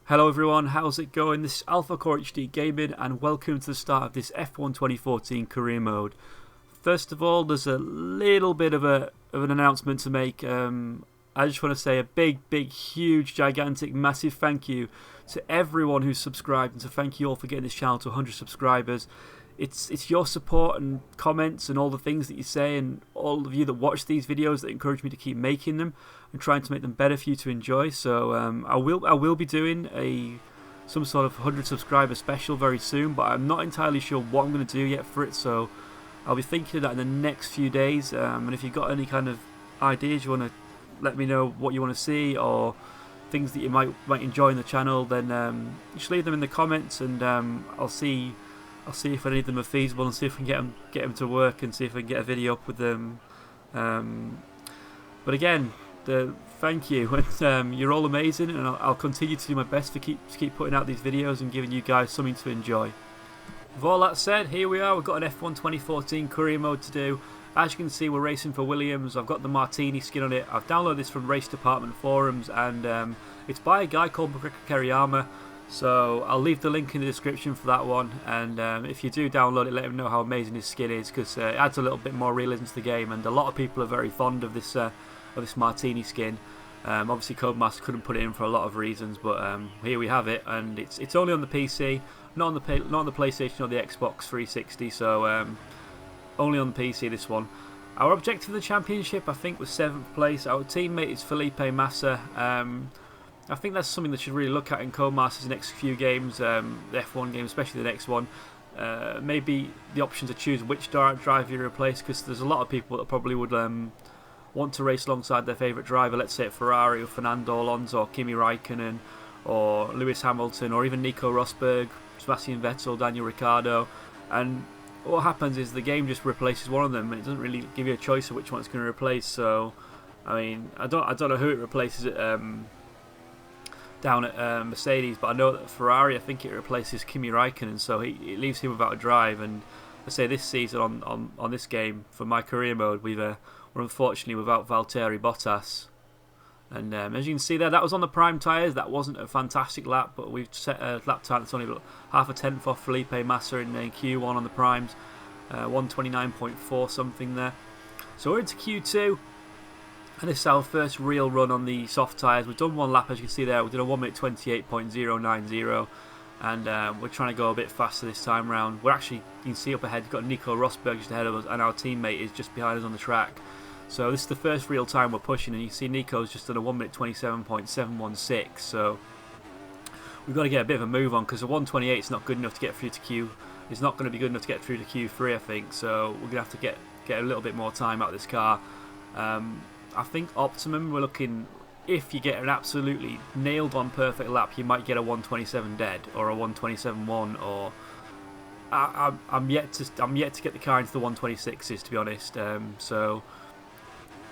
Hello everyone, how's it going? This is Alpha Core HD Gaming and welcome to the start of this F1 2014 career mode. First of all, there's a little bit of an announcement to make. I just want to say a big, huge, gigantic, massive thank you to everyone who's subscribed and to thank you all for getting this channel to 100 subscribers. It's your support and comments and all the things that you say and all of you that watch these videos that encourage me to keep making them and trying to make them better for you to enjoy. So I will be doing some sort of 100 subscriber special very soon, but I'm not entirely sure what I'm going to do yet for it. So I'll be thinking of that in the next few days. And if you've got any kind of ideas you want to let me know what you want to see or things that you might enjoy in the channel, then just leave them in the comments and I'll see if any of them are feasible and see if we can get them to work and see if we can get a video up with them. But again, thank you, and you're all amazing, and I'll continue to do my best to keep putting out these videos and giving you guys something to enjoy. With all that said, here we are. We've got an F1 2014 career mode to do. As you can see, we're racing for Williams. I've got the Martini skin on it. I've downloaded this from Race Department forums, and it's by a guy called Kariyama. So I'll leave the link in the description for that one, and if you do download it, let him know how amazing his skin is, because it adds a little bit more realism to the game, and a lot of people are very fond of this Martini skin. Obviously Codemasters couldn't put it in for a lot of reasons, but here we have it, and it's only on the PC, not on the PlayStation or the Xbox 360, so only on the PC this one. Our objective in the championship, I think, was 7th place. Our teammate is Felipe Massa. I think that's something that you should really look at in Codemasters' next few games, the F1 game, especially the next one. Maybe the option to choose which driver you replace, because there's a lot of people that probably would want to race alongside their favourite driver, let's say at Ferrari or Fernando Alonso or Kimi Raikkonen or Lewis Hamilton or even Nico Rosberg, Sebastian Vettel, Daniel Ricciardo, and what happens is the game just replaces one of them and it doesn't really give you a choice of which one it's going to replace. So I mean, I don't know who it replaces it down at Mercedes, but I know that Ferrari, I think it replaces Kimi Raikkonen, so it leaves him without a drive. And I say this season on this game for my career mode, we're unfortunately without Valtteri Bottas. And as you can see there, that was on the prime tyres. That wasn't a fantastic lap, but we've set a lap time that's only about half a tenth off Felipe Massa in Q1 on the primes, 129.4 something there. So we're into Q2. And this is our first real run on the soft tyres. We've done one lap, as you can see there. We did a 1 minute 28.090, and we're trying to go a bit faster this time round. We're actually, you can see up ahead, you've got Nico Rosberg just ahead of us, and our teammate is just behind us on the track. So this is the first real time we're pushing, and you can see Nico's just done a 1 minute 27.716. So we've got to get a bit of a move on, because the 128 is not good enough to get through to Q. It's not going to be good enough to get through to Q3, I think. So we're going to have to get a little bit more time out of this car. I think optimum, we're looking, if you get an absolutely nailed on perfect lap, you might get a 127 dead or a 127.1, or I'm yet to get the car into the 126s, to be honest. So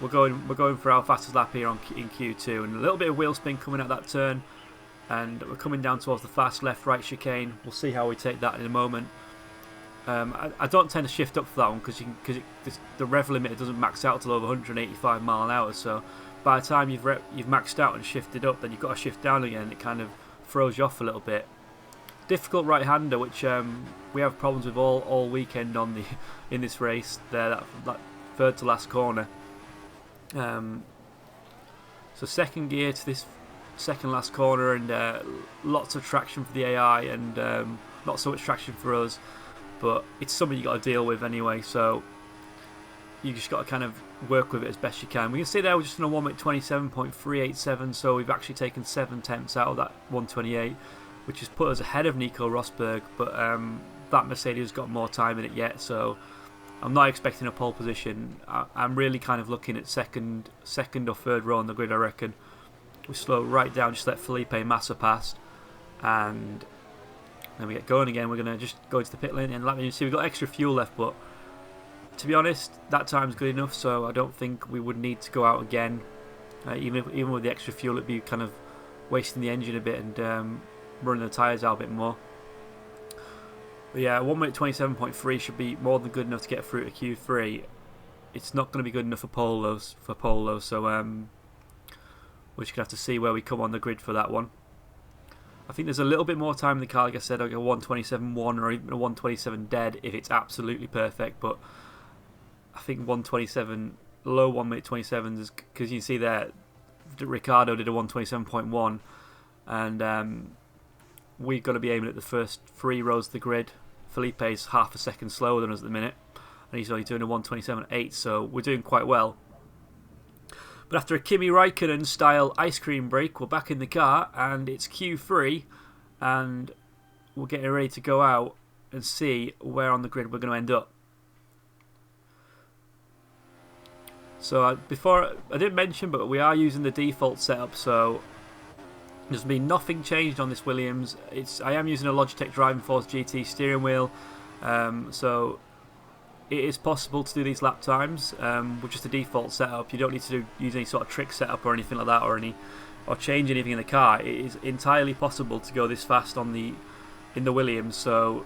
we're going for our fastest lap here in Q2, and a little bit of wheel spin coming out that turn, and we're coming down towards the fast left-right chicane. We'll see how we take that in a moment. I don't tend to shift up for that one because the rev limiter doesn't max out till over 185 mile an hour. So by the time you've maxed out and shifted up, then you've got to shift down again. And it kind of throws you off a little bit. Difficult right-hander, which we have problems with all weekend in this race. There, that third to last corner. So second gear to this second last corner, and lots of traction for the AI, and not so much traction for us. But it's something you got to deal with anyway, so you just got to kind of work with it as best you can. We can see there we're just on a 1 minute 27.387, so we've actually taken 7 tenths out of that 128, which has put us ahead of Nico Rosberg. But that Mercedes has got more time in it yet, so I'm not expecting a pole position. I'm really kind of looking at second or third row on the grid, I reckon. We slow right down, just let Felipe Massa past, and then we get going again. We're going to just go into the pit lane and lap. You see we've got extra fuel left, but to be honest, that time's good enough, so I don't think we would need to go out again. Even with the extra fuel, it'd be kind of wasting the engine a bit and running the tyres out a bit more. But yeah, 1 minute 27.3 should be more than good enough to get through to Q3. It's not going to be good enough for pole though, so we're just going to have to see where we come on the grid for that one. I think there's a little bit more time in the car, like I said, like a 127.1 or even a 127 dead if it's absolutely perfect, but I think 127, low 1 minute 27s, because you can see there, Ricciardo did a 127.1, and we've got to be aiming at the first 3 rows of the grid. Felipe's half a second slower than us at the minute, and he's only doing a 127.8, so we're doing quite well. But after a Kimi Raikkonen style ice cream break, we're back in the car, and it's Q3, and we're getting ready to go out and see where on the grid we're going to end up. So before, I didn't mention, but we are using the default setup, so there's been nothing changed on this Williams. I am using a Logitech Driving Force GT steering wheel, so it is possible to do these lap times with just a default setup. You don't need to use any sort of trick setup or anything like that, or change anything in the car. It is entirely possible to go this fast in the Williams. So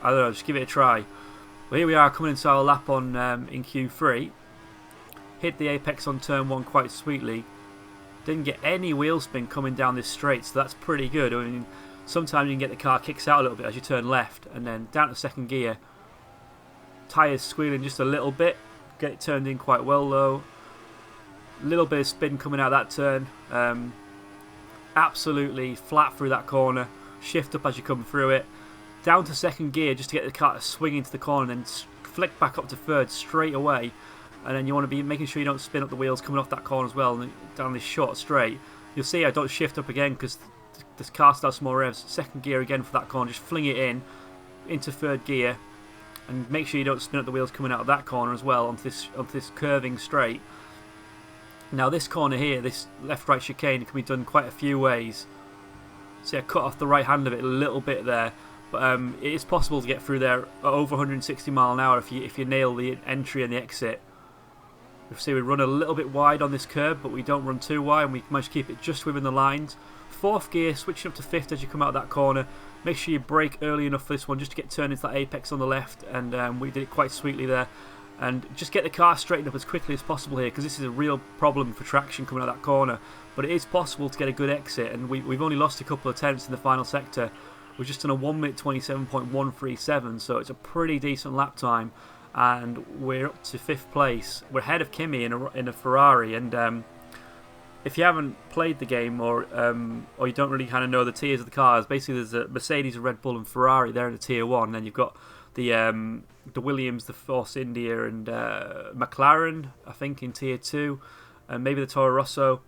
I don't know, just give it a try. Well, here we are coming into our lap on in Q3. Hit the apex on turn 1 quite sweetly. Didn't get any wheel spin coming down this straight, so that's pretty good. I mean, sometimes you can get the car kicks out a little bit as you turn left, and then down to second gear. Tyres squealing just a little bit. Get it turned in quite well though. Little bit of spin coming out of that turn. Absolutely flat through that corner. Shift up as you come through it. Down to second gear just to get the car to swing into the corner, and then flick back up to third straight away. And then you want to be making sure you don't spin up the wheels coming off that corner as well, and down this short straight. You'll see I don't shift up again because this car starts small revs. Second gear again for that corner, just fling it in into third gear, and make sure you don't spin up the wheels coming out of that corner as well onto this curving straight. Now this corner here, this left-right chicane, can be done quite a few ways. See, I cut off the right hand of it a little bit there, but it is possible to get through there at over 160 mile an hour if you nail the entry and the exit. See, we run a little bit wide on this curb, but we don't run too wide, and we manage to keep it just within the lines. Fourth gear, switching up to fifth as you come out of that corner. Make sure you brake early enough for this one just to get turned into that apex on the left, and we did it quite sweetly there. And just get the car straightened up as quickly as possible here, because this is a real problem for traction coming out of that corner. But it is possible to get a good exit, and we've only lost a couple of tenths in the final sector. We're just on a 1 minute 27.137, so it's a pretty decent lap time. And we're up to 5th place. We're ahead of Kimi in a Ferrari, and if you haven't played the game or you don't really kind of know the tiers of the cars, basically there's a Mercedes, a Red Bull, and Ferrari. They're in the tier 1, and then you've got the Williams, the Force India, and McLaren, I think, in tier 2, and maybe the Toro Rosso.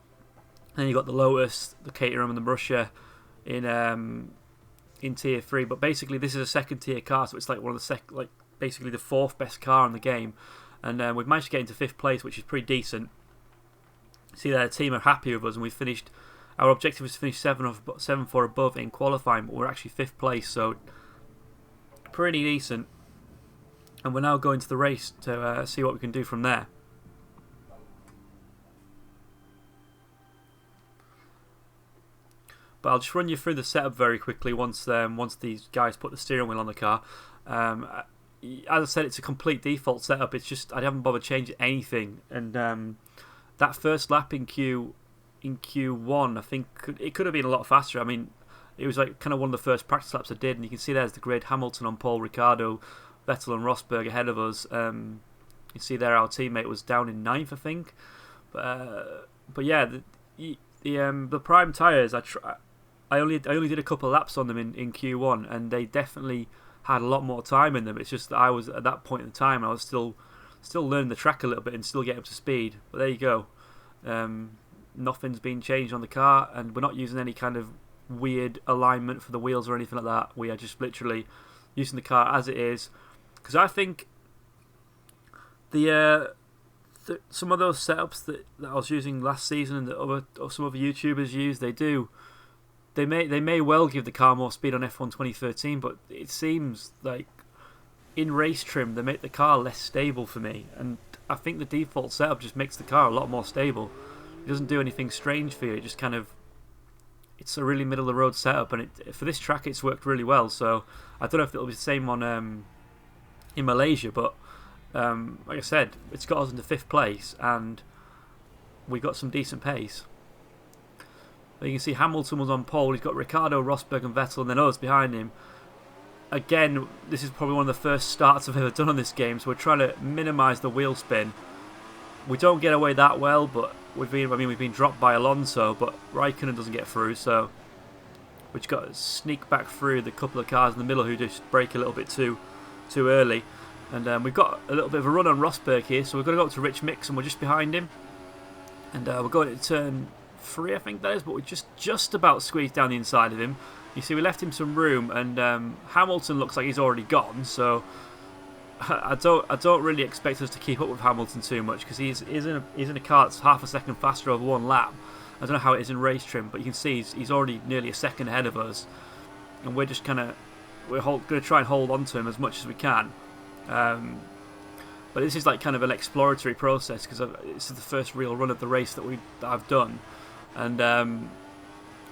Then you've got the Lotus, the Caterham, and the Marussia in tier 3. But basically, this is a second tier car, so it's like one of the basically the 4th best car in the game, and we've managed to get into 5th place, which is pretty decent. See, their team are happy with us, and we finished. Our objective was to finish 7 for above in qualifying, but we're actually 5th place, so pretty decent. And we're now going to the race to see what we can do from there. But I'll just run you through the setup very quickly once these guys put the steering wheel on the car. As I said, it's a complete default setup. It's just I haven't bothered changing anything. And that first lap in Q1, I think it could have been a lot faster. I mean, it was like kind of one of the first practice laps I did, and you can see there's the grid: Hamilton on pole, Ricciardo, Vettel, and Rosberg ahead of us. You see there our teammate was down in 9th, I think. But yeah, the prime tyres, I only did a couple of laps on them in Q1, and they definitely had a lot more time in them. It's just that I was at that point in time, I was still learning the track a little bit and still getting up to speed. But there you go. Nothing's been changed on the car, and we're not using any kind of weird alignment for the wheels or anything like that. We are just literally using the car as it is, because I think some of those setups that I was using last season and that some other YouTubers use, they may well give the car more speed on F1 2013, but it seems like in race trim they make the car less stable for me, and I think the default setup just makes the car a lot more stable. It doesn't do anything strange for you. It just kind of, it's a really middle of the road setup, and for this track it's worked really well. So I don't know if it'll be the same on in Malaysia, but like I said, it's got us into 5th place, and we got some decent pace. But you can see Hamilton was on pole. He's got Ricciardo, Rosberg and Vettel, and then us behind him. Again, this is probably one of the first starts I've ever done on this game, so we're trying to minimise the wheel spin. We don't get away that well, but we've been dropped by Alonso, but Raikkonen doesn't get through, so we've got to sneak back through the couple of cars in the middle who just brake a little bit too early. And we've got a little bit of a run on Rosberg here, so we're going to go up to Rich Mix, and we're just behind him. And we're going to turn 3, I think that is, but we're just about squeezed down the inside of him. You see, we left him some room, and Hamilton looks like he's already gone, so I don't really expect us to keep up with Hamilton too much, because he's in a car that's half a second faster over one lap. I don't know how it is in race trim, but you can see he's already nearly a second ahead of us, and we're just going to try and hold on to him as much as we can. But this is like kind of an exploratory process, because this is the first real run of the race that I've done, and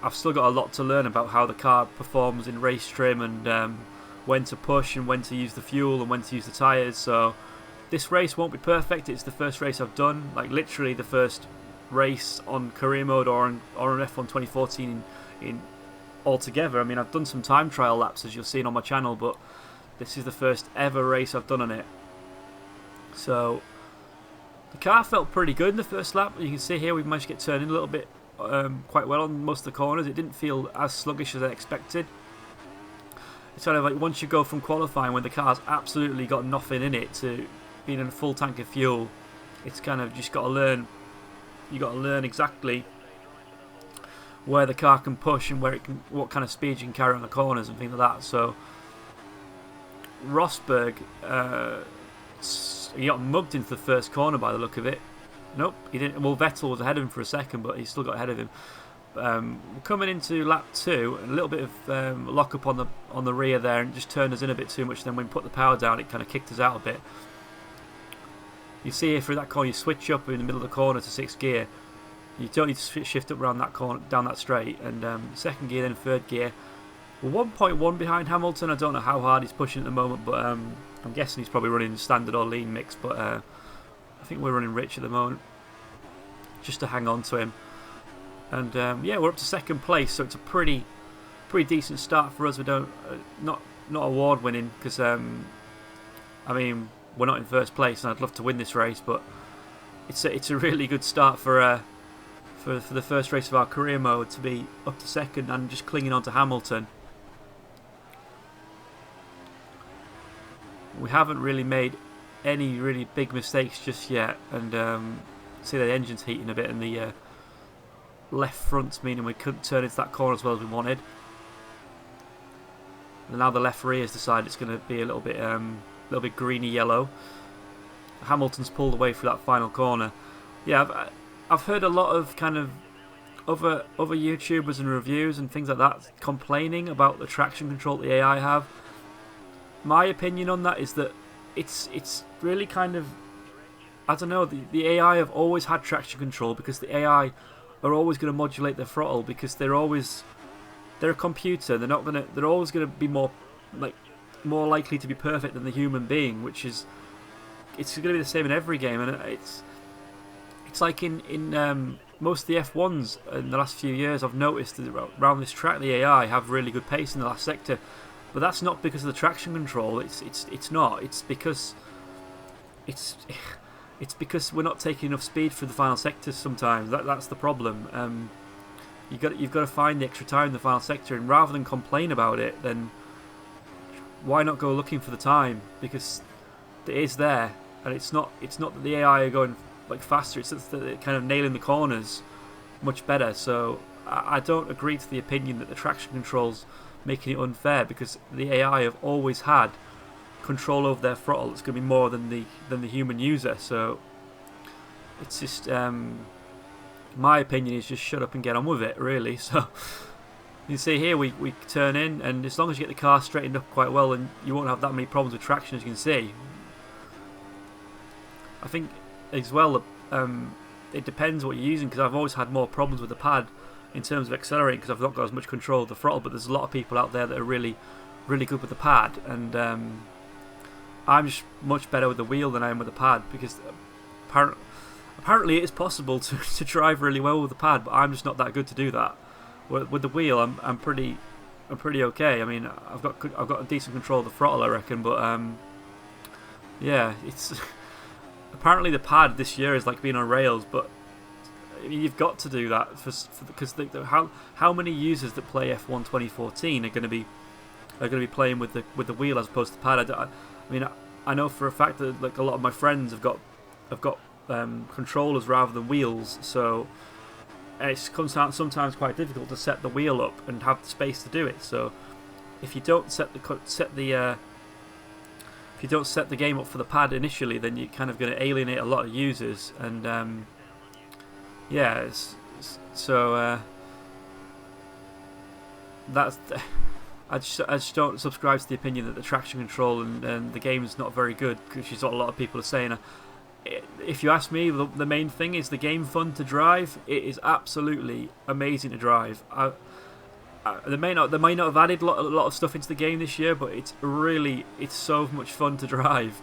I've still got a lot to learn about how the car performs in race trim, and when to push and when to use the fuel and when to use the tyres. So this race won't be perfect. It's the first race I've done, like literally the first race on career mode or on F1 2014 in altogether. I mean, I've done some time trial laps, as you'll see on my channel, but this is the first ever race I've done on it. So the car felt pretty good in the first lap. You can see here we've managed to get turned in a little bit quite well on most of the corners. It didn't feel as sluggish as I expected. It's kind of like once you go from qualifying when the car's absolutely got nothing in it to being in a full tank of fuel, it's kind of just got to learn. You got to learn exactly where the car can push and what kind of speed you can carry on the corners and things like that. So Rosberg, he got mugged into the first corner by the look of it. Nope, he didn't. Well, Vettel was ahead of him for a second, but he still got ahead of him. We're coming into lap 2, and a little bit of lock up on the rear there, and just turned us in a bit too much. Then when we put the power down, it kind of kicked us out a bit. You see here through that corner, you switch up in the middle of the corner to 6th gear. You don't need to shift up around that corner, down that straight, and 2nd gear, then 3rd gear. We're 1.1 behind Hamilton. I don't know how hard he's pushing at the moment, but I'm guessing he's probably running standard or lean mix. But I think we're running rich at the moment, just to hang on to him. And yeah, we're up to 2nd place, so it's a pretty decent start for us. We don't not award winning, because I mean, we're not in 1st place, and I'd love to win this race, but it's a really good start for the first race of our career mode to be up to 2nd and just clinging on to Hamilton. We haven't really made any really big mistakes just yet, and see the engine's heating a bit, and the left front's meaning we couldn't turn into that corner as well as we wanted. And now the left rear has decided it's going to be a little bit greeny yellow. Hamilton's pulled away through that final corner. Yeah, I've heard a lot of kind of other YouTubers and reviews and things like that complaining about the traction control the AI have. My opinion on that is that it's really kind of, I don't know, the AI have always had traction control, because the AI are always going to modulate their throttle, because they're a computer. They're always going to be more likely to be perfect than the human being, which is, it's going to be the same in every game. And it's like in most of the F1s in the last few years, I've noticed that around this track the AI have really good pace in the last sector, but that's not because of the traction control. It's not. It's because we're not taking enough speed through the final sectors sometimes. That's the problem. You've got to find the extra time in the final sector, and rather than complain about it, then why not go looking for the time? Because it is there, and it's not that the AI are going like faster. It's that they're kind of nailing the corners much better. So I don't agree to the opinion that the traction control's making it unfair, because the AI have always had control over their throttle. It's going to be more than the human user. So it's just my opinion is just shut up and get on with it, really. So you see here we turn in, and as long as you get the car straightened up quite well, and you won't have that many problems with traction, as you can see. I think as well it depends what you're using, because I've always had more problems with the pad in terms of accelerating, because I've not got as much control of the throttle. But there's a lot of people out there that are really good with the pad, and I'm just much better with the wheel than I am with the pad, because apparently it is possible to drive really well with the pad, but I'm just not that good to do that. with the wheel, I'm pretty okay. I mean, I've got a decent control of the throttle, I reckon, but yeah, it's apparently the pad this year is like being on rails, but I mean, you've got to do that because how many users that play F1 2014 are going to be playing with the wheel as opposed to the pad. I mean, I know for a fact that like a lot of my friends have got controllers rather than wheels, so it's sometimes quite difficult to set the wheel up and have the space to do it. So if you don't set the game up for the pad initially, then you're kind of going to alienate a lot of users. And yeah, that's. I just don't subscribe to the opinion that the traction control and the game is not very good, which is what a lot of people are saying. If you ask me, the main thing is the game fun to drive. It is absolutely amazing to drive. They may not have added a lot of stuff into the game this year, but it's so much fun to drive.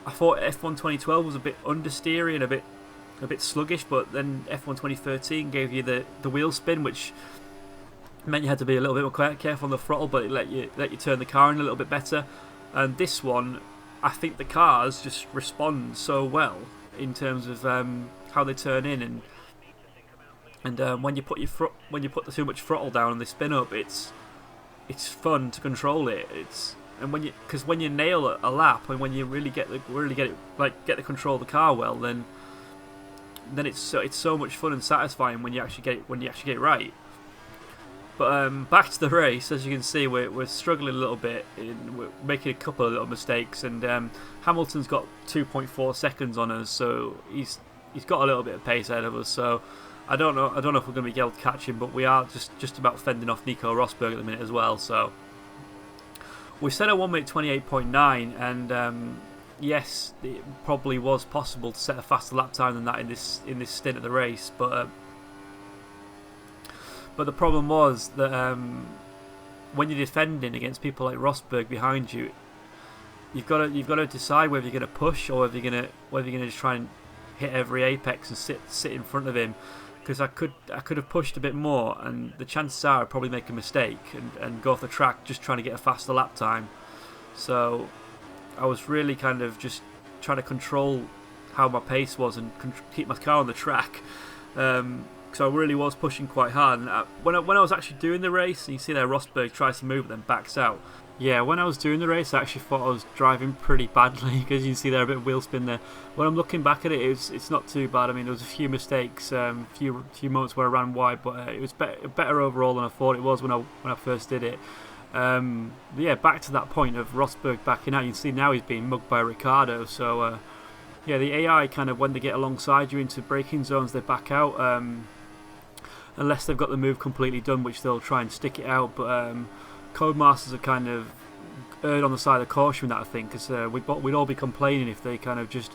I thought F1 2012 was a bit understeery and a bit sluggish, but then F1 2013 gave you the wheel spin, which meant you had to be a little bit more careful on the throttle, but it let you turn the car in a little bit better. And this one, I think the cars just respond so well in terms of how they turn in, and when you put too much throttle down and they spin up, it's fun to control it. Because when you nail a lap and when you really get the control of the car well, then it's so much fun and satisfying when you actually get it right. But back to the race, as you can see, we're struggling a little bit. We're making a couple of little mistakes, and Hamilton's got 2.4 seconds on us, so he's got a little bit of pace ahead of us. So I don't know if we're going to be able to catch him, but we are just about fending off Nico Rosberg at the minute as well. So we set a 1 minute 28.9, and yes, it probably was possible to set a faster lap time than that in this stint of the race, but the problem was that when you're defending against people like Rosberg behind you, you've got to decide whether you're going to push or whether you're going to just try and hit every apex and sit in front of him. Because I could have pushed a bit more, and the chances are I'd probably make a mistake and go off the track just trying to get a faster lap time. So I was really kind of just trying to control how my pace was and keep my car on the track. So I really was pushing quite hard. And when I was actually doing the race, you see there Rosberg tries to move, then backs out. Yeah, when I was doing the race, I actually thought I was driving pretty badly, because you can see there a bit of wheel spin there. When I'm looking back at it, it's not too bad. I mean, there was a few mistakes, few moments where I ran wide, but it was better overall than I thought it was when I first did it. Yeah, back to that point of Rosberg backing out. You can see now he's being mugged by Ricciardo. So yeah, the AI kind of, when they get alongside you into braking zones, they back out. Unless they've got the move completely done, which they'll try and stick it out. But Codemasters are kind of erred on the side of caution with that, I think, because we'd all be complaining if they kind of just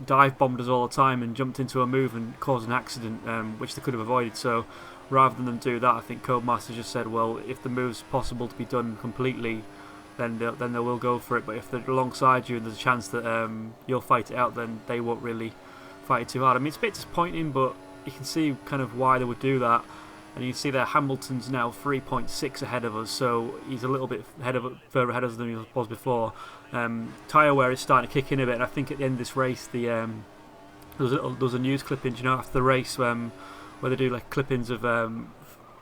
dive bombed us all the time and jumped into a move and caused an accident, which they could have avoided. So rather than them do that, I think Codemasters just said, well, if the move's possible to be done completely, then they will go for it. But if they're alongside you and there's a chance that you'll fight it out, then they won't really fight it too hard. I mean, it's a bit disappointing, but you can see kind of why they would do that. And you can see that Hamilton's now 3.6 ahead of us, so he's a little bit further ahead of us than he was before. Tyre wear is starting to kick in a bit, and I think at the end of this race, there was a news clipping, after the race, where they do like clippings of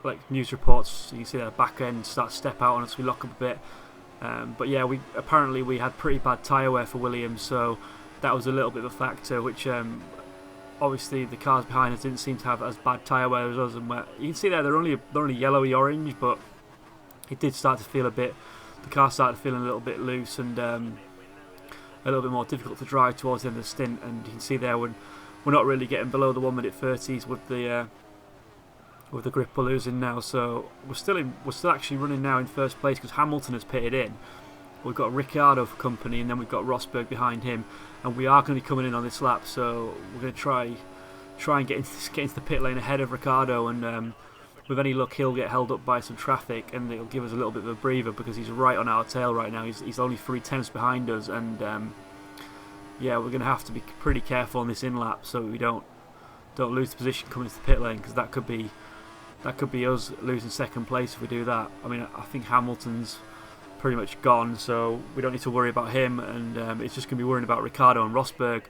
like news reports. You can see that back end start to step out on us, we lock up a bit. But yeah, we had pretty bad tyre wear for Williams, so that was a little bit of a factor, which obviously the cars behind us didn't seem to have as bad tyre wear as us, and you can see there they're only yellowy orange, but it did start to feel the car started feeling a little bit loose and a little bit more difficult to drive towards the end of the stint. And you can see there we're not really getting below the 1 minute 30s with the grip we're losing now, so we're still actually running now in first place because Hamilton has pitted in. We've got Ricciardo for company, and then we've got Rosberg behind him, and we are going to be coming in on this lap, so we're going to try and get into the pit lane ahead of Ricciardo, and with any luck he'll get held up by some traffic, and it'll give us a little bit of a breather because he's right on our tail right now. He's only 3/10 behind us, and yeah, we're going to have to be pretty careful on this in lap so we don't lose the position coming into the pit lane, because that could be that could be us losing second place if we do that. I mean, I think Hamilton's pretty much gone, so we don't need to worry about him, and it's just going to be worrying about Ricciardo and Rosberg.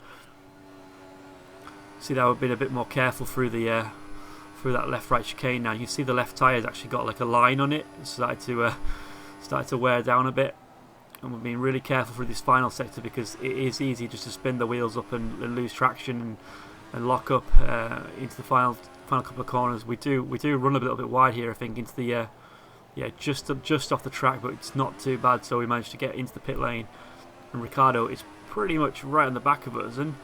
See that we've been a bit more careful through that left-right chicane now. You can see the left tyre's actually got like a line on it. It's started to wear down a bit, and we've been really careful through this final sector because it is easy just to spin the wheels up and lose traction and lock up into the final couple of corners. We do run a little bit wide here, I think, into the just off the track, but it's not too bad. So we managed to get into the pit lane, and Ricciardo is pretty much right on the back of us, and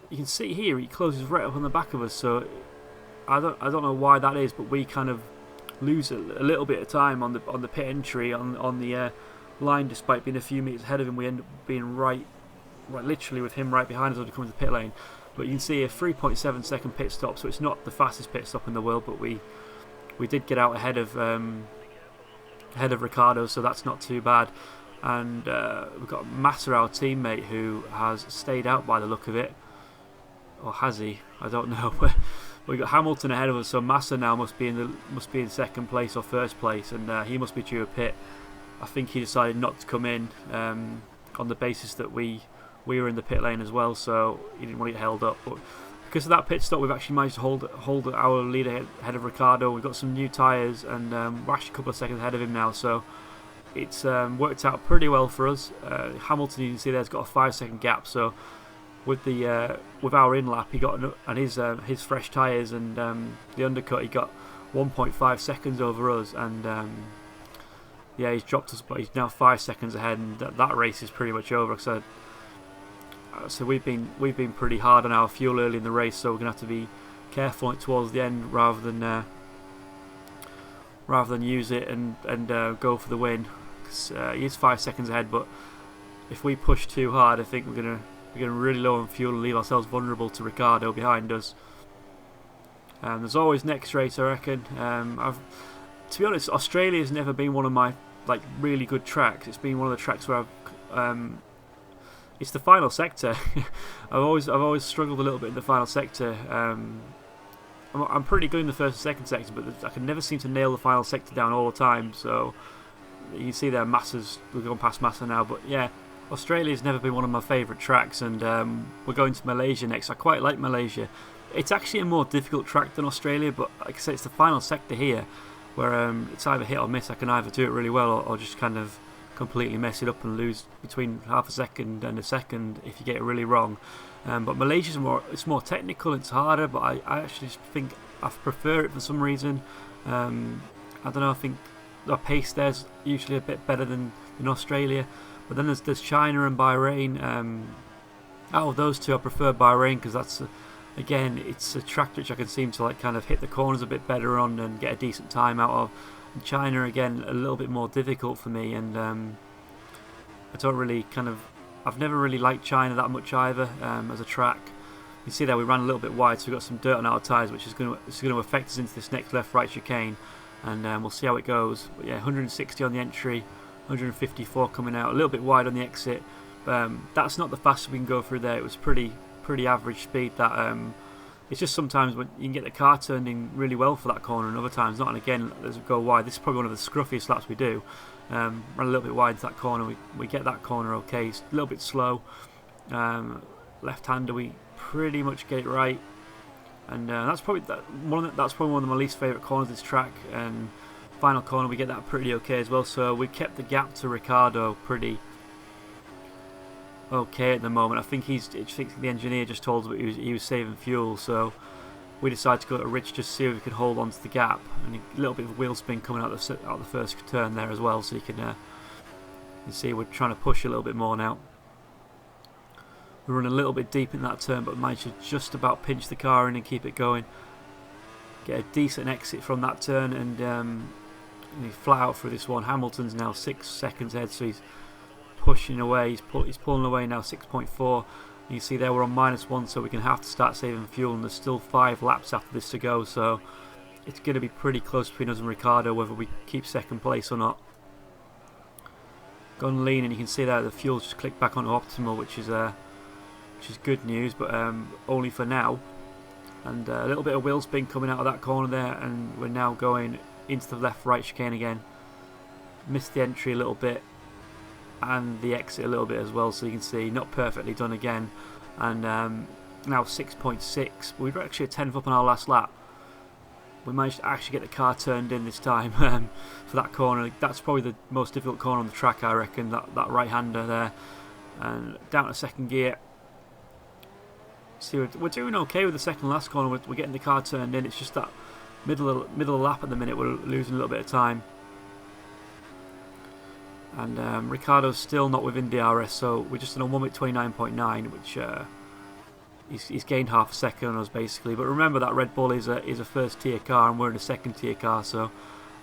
you can see here he closes right up on the back of us. So I don't know why that is, but we kind of lose a little bit of time on the pit entry on the line, despite being a few meters ahead of him. We end up being right literally with him right behind us when we come to the pit lane. But you can see a 3.7 second pit stop, so it's not the fastest pit stop in the world, but we did get out ahead of Ricciardo, so that's not too bad. And we've got Massa, our teammate, who has stayed out by the look of it, or has he? I don't know. We've got Hamilton ahead of us, so Massa now must be in second place or first place, and he must be due a pit. I think he decided not to come in on the basis that we were in the pit lane as well, so he didn't want to get held up. But because of that pit stop, we've actually managed to hold our lead ahead of Ricciardo. We've got some new tyres, and we're actually a couple of seconds ahead of him now, so it's worked out pretty well for us. Hamilton, you can see there's got a 5-second gap, so with our in lap, he got and his fresh tyres and the undercut, he got 1.5 seconds over us, and yeah, he's dropped us, but he's now 5 seconds ahead, and that race is pretty much over. So we've been pretty hard on our fuel early in the race, so we're gonna have to be careful towards the end rather than use it and go for the win. Because he is 5 seconds ahead, but if we push too hard, I think we're gonna really low on fuel and leave ourselves vulnerable to Ricciardo behind us. There's always next race, I reckon. To be honest, Australia's never been one of my really good tracks. It's been one of the tracks where it's the final sector. I've always struggled a little bit in the final sector. I'm pretty good in the first and second sector, but I can never seem to nail the final sector down all the time. So you can see there, we've gone past Massa now, but yeah, Australia's never been one of my favourite tracks, and we're going to Malaysia next. I quite like Malaysia. It's actually a more difficult track than Australia, but like I said, it's the final sector here where it's either hit or miss. I can either do it really well or just kind of completely mess it up and lose between half a second and a second if you get it really wrong. But Malaysia's it's more technical, it's harder, but I actually think I prefer it for some reason. I don't know, I think the pace there's usually a bit better than in Australia. But then there's China and Bahrain. Out of those two, I prefer Bahrain because that's again, it's a track which I can seem to kind of hit the corners a bit better on and get a decent time out of. And China again, a little bit more difficult for me, and I don't really I've never really liked China that much either as a track. You see there we ran a little bit wide, so we've got some dirt on our tyres, which is going to affect us into this next left-right chicane, and we'll see how it goes. But yeah, 160 on the entry, 154 coming out, a little bit wide on the exit. That's not the fastest we can go through there. It was pretty average speed. That it's just sometimes when you can get the car turning really well for that corner, and other times not. And again, as we go wide, this is probably one of the scruffiest laps we do. Run a little bit wide to that corner. We get that corner okay. It's a little bit slow. Left-hander, we pretty much get it right, and that's probably one of my least favourite corners of this track. And final corner, we get that pretty okay as well. So we kept the gap to Ricciardo pretty okay at the moment. I think the engineer just told us he was saving fuel, so we decided to go to Rich just to see if we could hold on to the gap, and a little bit of wheel spin coming out the first turn there as well, so you can see we're trying to push a little bit more now. We run a little bit deep in that turn, but managed to just about pinch the car in and keep it going. Get a decent exit from that turn, and he's flat out through this one. Hamilton's now 6 seconds ahead, so he's pushing away. He's pulling away now, 6.4. You see there we're on -1, so we can have to start saving fuel, and there's still 5 laps after this to go, so it's going to be pretty close between us and Ricciardo whether we keep second place or not. Gone lean, and you can see there the fuel's just clicked back onto optimal, which is good news, but only for now. And a little bit of wheel spin coming out of that corner there, and we're now going into the left-right chicane again. Missed the entry a little bit and the exit a little bit as well, so you can see not perfectly done again. And now 6.6. We were actually a 10th up on our last lap. We managed to actually get the car turned in this time for that corner. That's probably the most difficult corner on the track, I reckon, that right-hander there. And down to second gear. See, we're doing okay with the second last corner. We're getting the car turned in. It's just that middle of the lap at the minute we're losing a little bit of time. And Ricciardo's still not within DRS, so we're just on a 1:29.9, which he's gained half a second on us basically. But remember that Red Bull is a first tier car and we're in a second tier car, so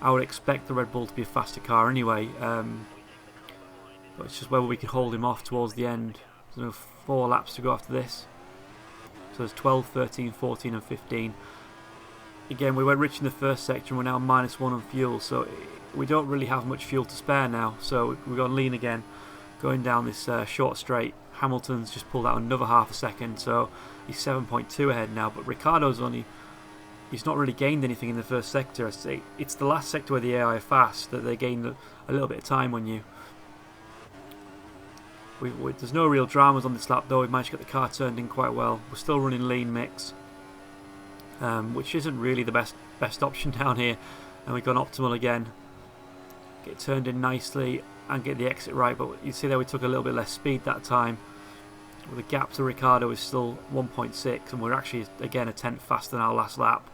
I would expect the Red Bull to be a faster car anyway. But it's just whether we can hold him off towards the end. There's 4 laps to go after this. So there's 12, 13, 14 and 15. Again, we went rich in the first section, we're now -1 on fuel, so we don't really have much fuel to spare now. So we're going lean again, going down this short straight. Hamilton's just pulled out another half a second, so he's 7.2 ahead now. But Ricciardo's he's not really gained anything in the first sector. It's the last sector where the AI are fast that they gain a little bit of time on you. There's no real dramas on this lap though. We've managed to get the car turned in quite well. We're still running lean mix, which isn't really the best option down here. And we've gone optimal again. Get turned in nicely and get the exit right. But you see there we took a little bit less speed that time. Well, the gap to Ricciardo is still 1.6, and we're actually again a 10th faster than our last lap.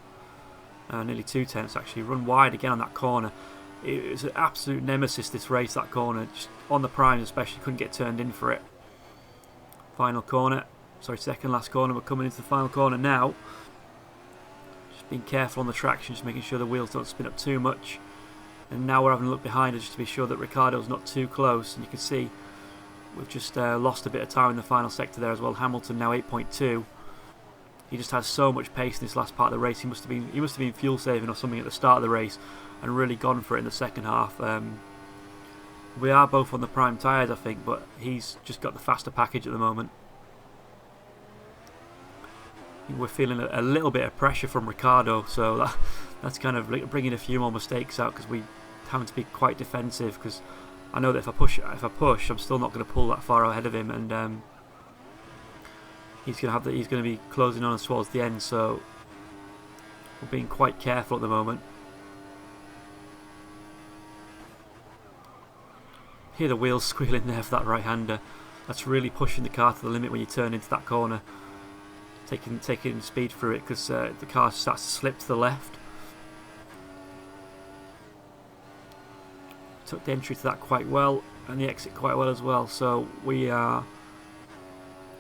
Nearly 2 tenths actually. Run wide again on that corner. It was an absolute nemesis this race, that corner. Just on the primes especially, couldn't get turned in for it. Final corner. Sorry, second last corner. We're coming into the final corner now. Just being careful on the traction, just making sure the wheels don't spin up too much. And now we're having a look behind us just to be sure that Ricciardo's not too close. And you can see we've just lost a bit of time in the final sector there as well. Hamilton now 8.2. He just has so much pace in this last part of the race. He must have been fuel saving or something at the start of the race and really gone for it in the second half. We are both on the prime tyres, I think, but he's just got the faster package at the moment. We're feeling a little bit of pressure from Ricciardo, so that's kind of bringing a few more mistakes out because we having to be quite defensive. Because I know that if I push, I'm still not going to pull that far ahead of him, and he's going to be closing on us towards the end. So we're being quite careful at the moment. Hear the wheels squealing there for that right-hander. That's really pushing the car to the limit when you turn into that corner. Taking speed through it because the car starts to slip to the left. Took the entry to that quite well and the exit quite well as well. So I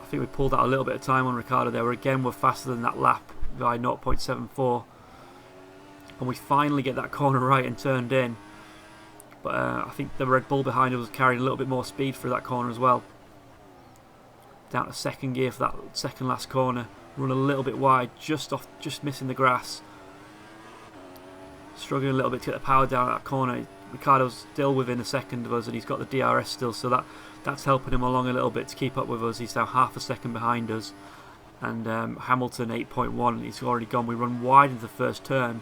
think we pulled out a little bit of time on Ricciardo there. We're faster than that lap by 0.74, and we finally get that corner right and turned in. But I think the Red Bull behind us was carrying a little bit more speed through that corner as well. Down to second gear for that second last corner. Run a little bit wide, just missing the grass. Struggling a little bit to get the power down at that corner. Ricciardo's still within a second of us, and he's got the DRS still, so that's helping him along a little bit to keep up with us. He's now half a second behind us. And Hamilton 8.1, he's already gone. We run wide into the first turn.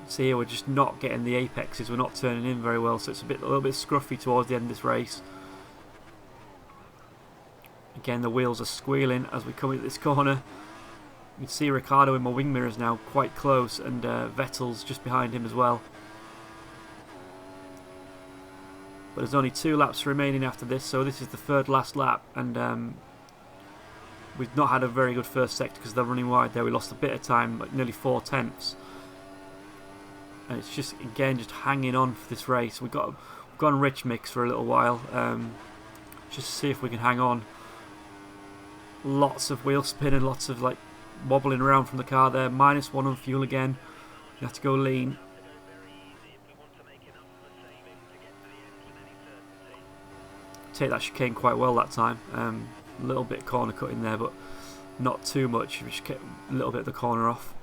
See here, we're just not getting the apexes. We're not turning in very well, so it's a little bit scruffy towards the end of this race. Again, the wheels are squealing as we come into this corner. You can see Ricciardo in my wing mirrors now, quite close, and Vettel's just behind him as well. But there's only 2 laps remaining after this, so this is the third last lap, and we've not had a very good first sector because they're running wide there. We lost a bit of time, like nearly 4 tenths. And it's just, again, just hanging on for this race. We've gone rich mix for a little while, just to see if we can hang on. Lots of wheel spin and lots of like wobbling around from the car there. -1 on fuel again. You have to go lean. Take that chicane quite well that time. A little bit corner cutting there, but not too much. We just kept a little bit of the corner off.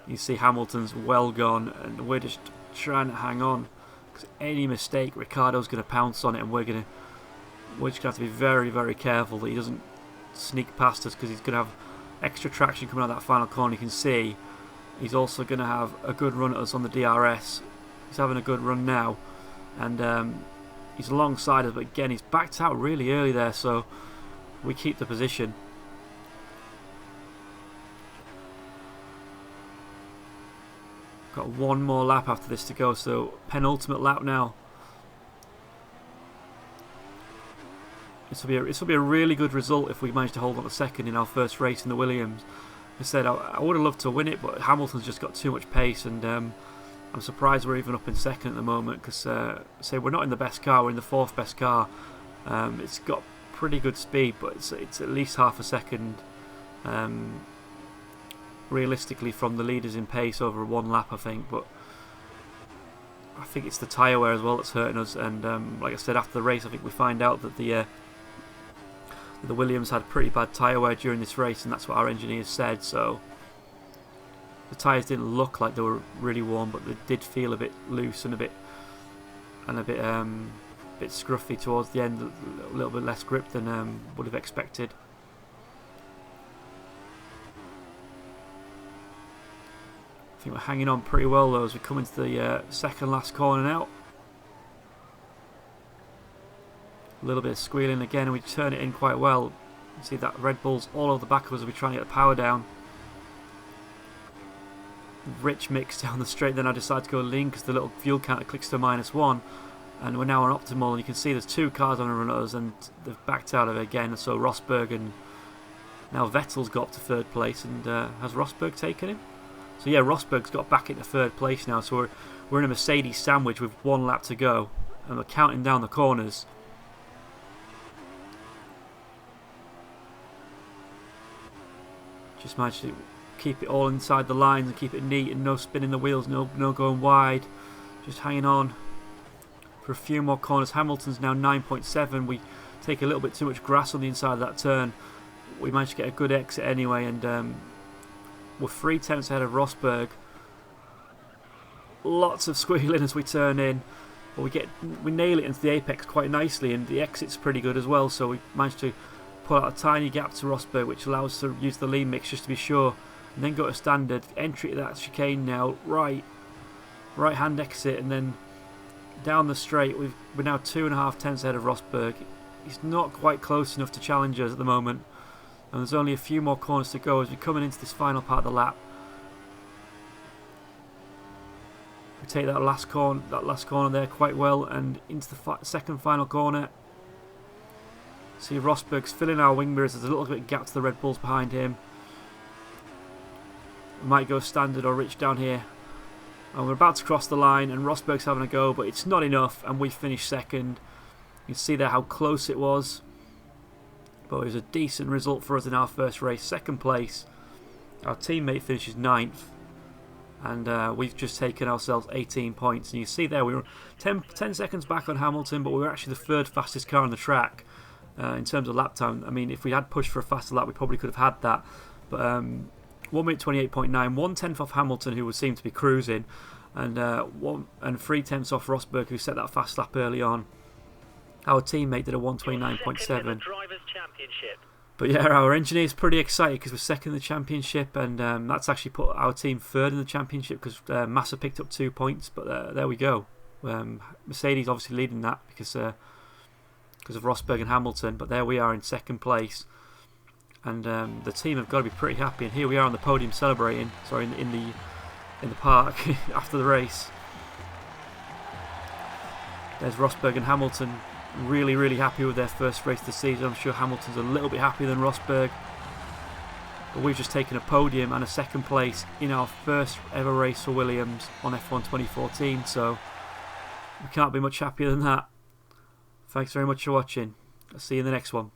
You see Hamilton's well gone, and we're just trying to hang on. Because any mistake, Ricciardo's going to pounce on it, and we're going to we're just going to have to be very, very careful that he doesn't sneak past us, because he's going to have extra traction coming out of that final corner. You can see he's also going to have a good run at us on the DRS. He's having a good run now, and he's alongside us, but again he's backed out really early there, so we keep the position. Got one more lap after this to go, so penultimate lap now. This will be a really good result if we manage to hold on to second in our first race in the Williams. I said I would have loved to win it, but Hamilton's just got too much pace, and I'm surprised we're even up in second at the moment, because say we're not in the best car, we're in the fourth best car. It's got pretty good speed, but it's at least half a second realistically from the leaders in pace over one lap, I think. But I think it's the tyre wear as well that's hurting us, and like I said, after the race I think we find out that the Williams had pretty bad tyre wear during this race, and that's what our engineers said. So the tyres didn't look like they were really warm, but they did feel a bit loose and a bit scruffy towards the end, a little bit less grip than would have expected. I think we're hanging on pretty well though as we come into the second last corner now. A little bit of squealing again, and we turn it in quite well. You see that Red Bull's all over the back of us as we try and get the power down. Rich mix down the straight, then I decide to go lean because the little fuel counter clicks to -1, and we're now on optimal, and you can see there's two cars on the run at us and they've backed out of it again. So Rosberg and now Vettel's got up to third place, and has Rosberg taken him? So yeah, Rosberg's got back into third place now, so we're in a Mercedes sandwich with one lap to go, and we're counting down the corners. Just managed to keep it all inside the lines and keep it neat, and no spinning the wheels, no going wide, just hanging on for a few more corners. Hamilton's now 9.7. We take a little bit too much grass on the inside of that turn. We managed to get a good exit anyway, and we're 3 tenths ahead of Rosberg. Lots of squealing as we turn in, but we nail it into the apex quite nicely, and the exit's pretty good as well, so we managed to pull out a tiny gap to Rosberg, which allows us to use the lean mix just to be sure, and then go to standard. Entry to that chicane now, right hand exit, and then down the straight. We're now 2.5 tenths ahead of Rosberg. He's not quite close enough to challenge us at the moment, and there's only a few more corners to go as we're coming into this final part of the lap. We take that last corner there quite well, and into the second final corner. See Rosberg's filling our wing mirrors. There's a little bit of gap to the Red Bulls behind him. We might go standard or rich down here. And we're about to cross the line, and Rosberg's having a go, but it's not enough, and we finish second. You can see there how close it was, but it was a decent result for us in our first race. Second place. Our teammate finishes 9th, and we've just taken ourselves 18 points. And you see there we were 10 seconds back on Hamilton, but we were actually the third fastest car on the track. In terms of lap time, I mean, if we had pushed for a faster lap, we probably could have had that. But 1 minute 28.9, 1/10 off Hamilton, who would seem to be cruising, and 3 tenths off Rosberg, who set that fast lap early on. Our teammate did a 1:29.7. But yeah, our engineer's pretty excited because we're second in the championship, and that's actually put our team third in the championship because Massa picked up 2 points. But there we go. Mercedes obviously leading that because of Rosberg and Hamilton, but there we are in second place, and the team have got to be pretty happy. And here we are on the podium celebrating. Sorry, in the park after the race. There's Rosberg and Hamilton, really happy with their first race of the season. I'm sure Hamilton's a little bit happier than Rosberg, but we've just taken a podium and a second place in our first ever race for Williams on F1 2014. So we can't be much happier than that. Thanks very much for watching. I'll see you in the next one.